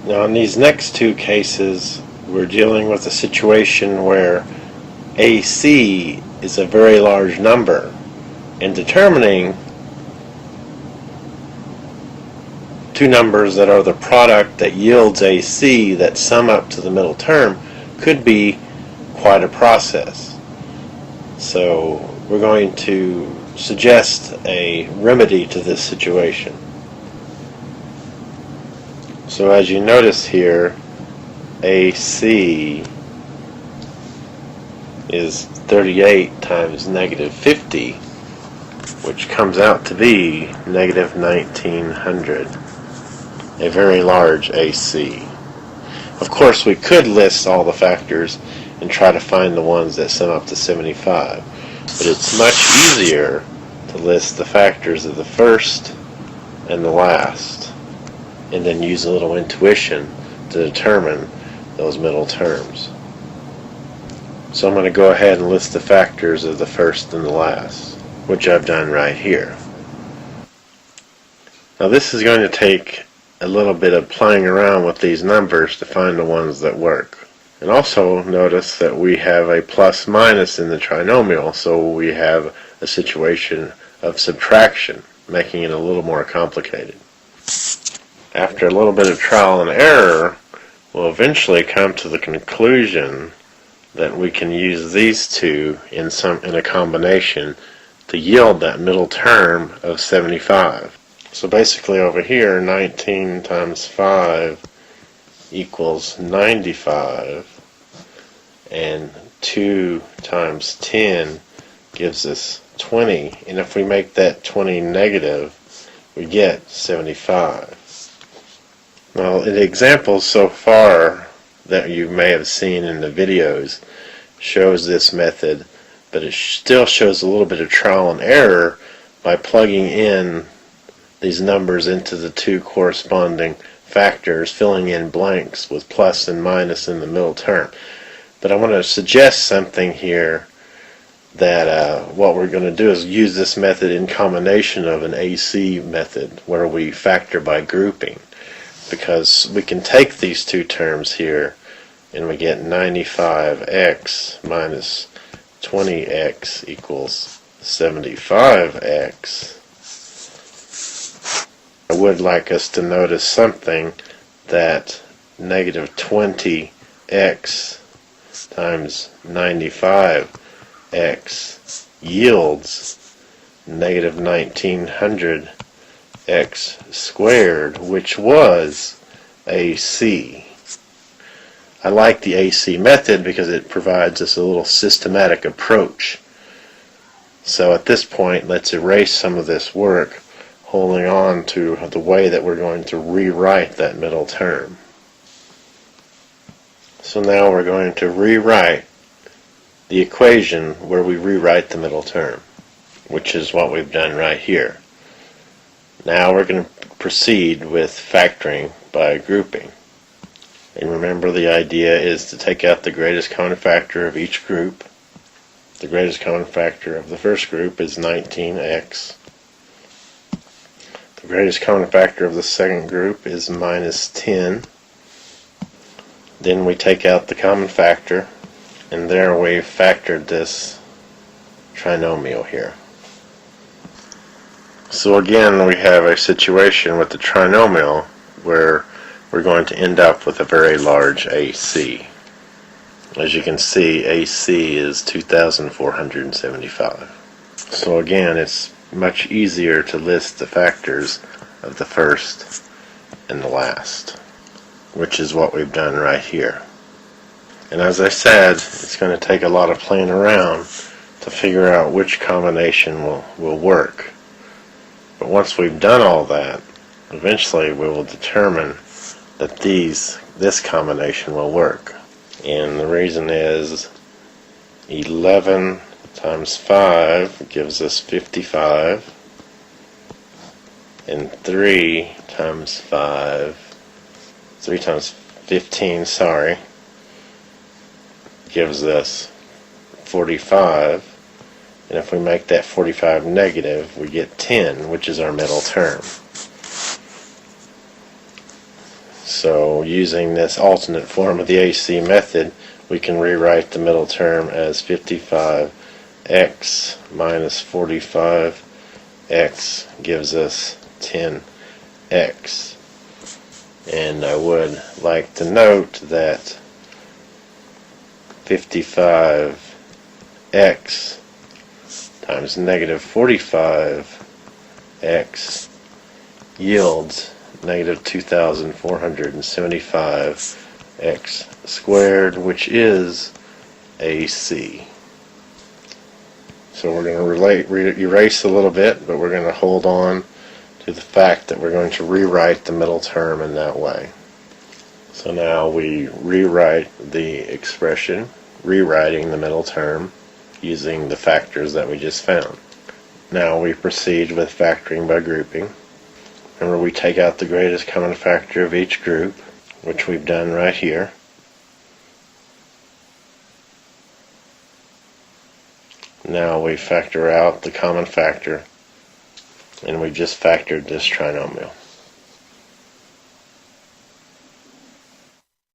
Now in these next two cases, we're dealing with a situation where AC is a very large number, and determining two numbers that are the product that yields AC that sum up to the middle term could be quite a process. So we're going to suggest a remedy to this situation. So as you notice here, AC is 38 times negative 50, which comes out to be negative 1900, a very large AC. Of course, we could list all the factors and try to find the ones that sum up to 75, but it's much easier to list the factors of the first and the last, and then use a little intuition to determine those middle terms. So I'm going to go ahead and list the factors of the first and the last, which I've done right here. Now this is going to take a little bit of playing around with these numbers to find the ones that work. And also notice that we have a plus minus in the trinomial, so we have a situation of subtraction, making it a little more complicated. After a little bit of trial and error, we'll eventually come to the conclusion that we can use these two in a combination to yield that middle term of 75. So basically over here, 19 times 5 equals 95, and 2 times 10 gives us 20, and if we make that 20 negative, we get 75. Now, the examples so far that you may have seen in the videos shows this method, but it still shows a little bit of trial and error by plugging in these numbers into the two corresponding factors, filling in blanks with plus and minus in the middle term. But I want to suggest something here, that what we're going to do is use this method in combination of an AC method where we factor by grouping, because we can take these two terms here and we get 95x minus 20x equals 75x. I would like us to notice something, that negative 20x times 95x yields negative 1900x squared, which was AC. I like the AC method because it provides us a little systematic approach. So at this point, let's erase some of this work, holding on to the way that we're going to rewrite that middle term. So now we're going to rewrite the equation where we rewrite the middle term, which is what we've done right here. Now we're going to proceed with factoring by grouping. And remember, the idea is to take out the greatest common factor of each group. The greatest common factor of the first group is 19x. The greatest common factor of the second group is minus 10. Then we take out the common factor, and there we've factored this trinomial here. So again, we have a situation with the trinomial where we're going to end up with a very large AC. As you can see, AC is 2,475. So again, it's much easier to list the factors of the first and the last, which is what we've done right here. And as I said, it's going to take a lot of playing around to figure out which combination will work. But once we've done all that, eventually we will determine that this combination will work. And the reason is 11 times 5 gives us 55, and 3 times 15, gives us 45, and if we make that 45 negative, we get 10, which is our middle term. So using this alternate form of the AC method, we can rewrite the middle term as 55x minus 45x gives us 10x. And I would like to note that 55x times negative 45x yields negative 2,475x squared, which is AC. So we're going to erase a little bit, but we're going to hold on to the fact that we're going to rewrite the middle term in that way. So now we rewrite the expression, rewriting the middle term using the factors that we just found. Now we proceed with factoring by grouping. Remember, we take out the greatest common factor of each group, which we've done right here. Now we factor out the common factor, and we just factored this trinomial.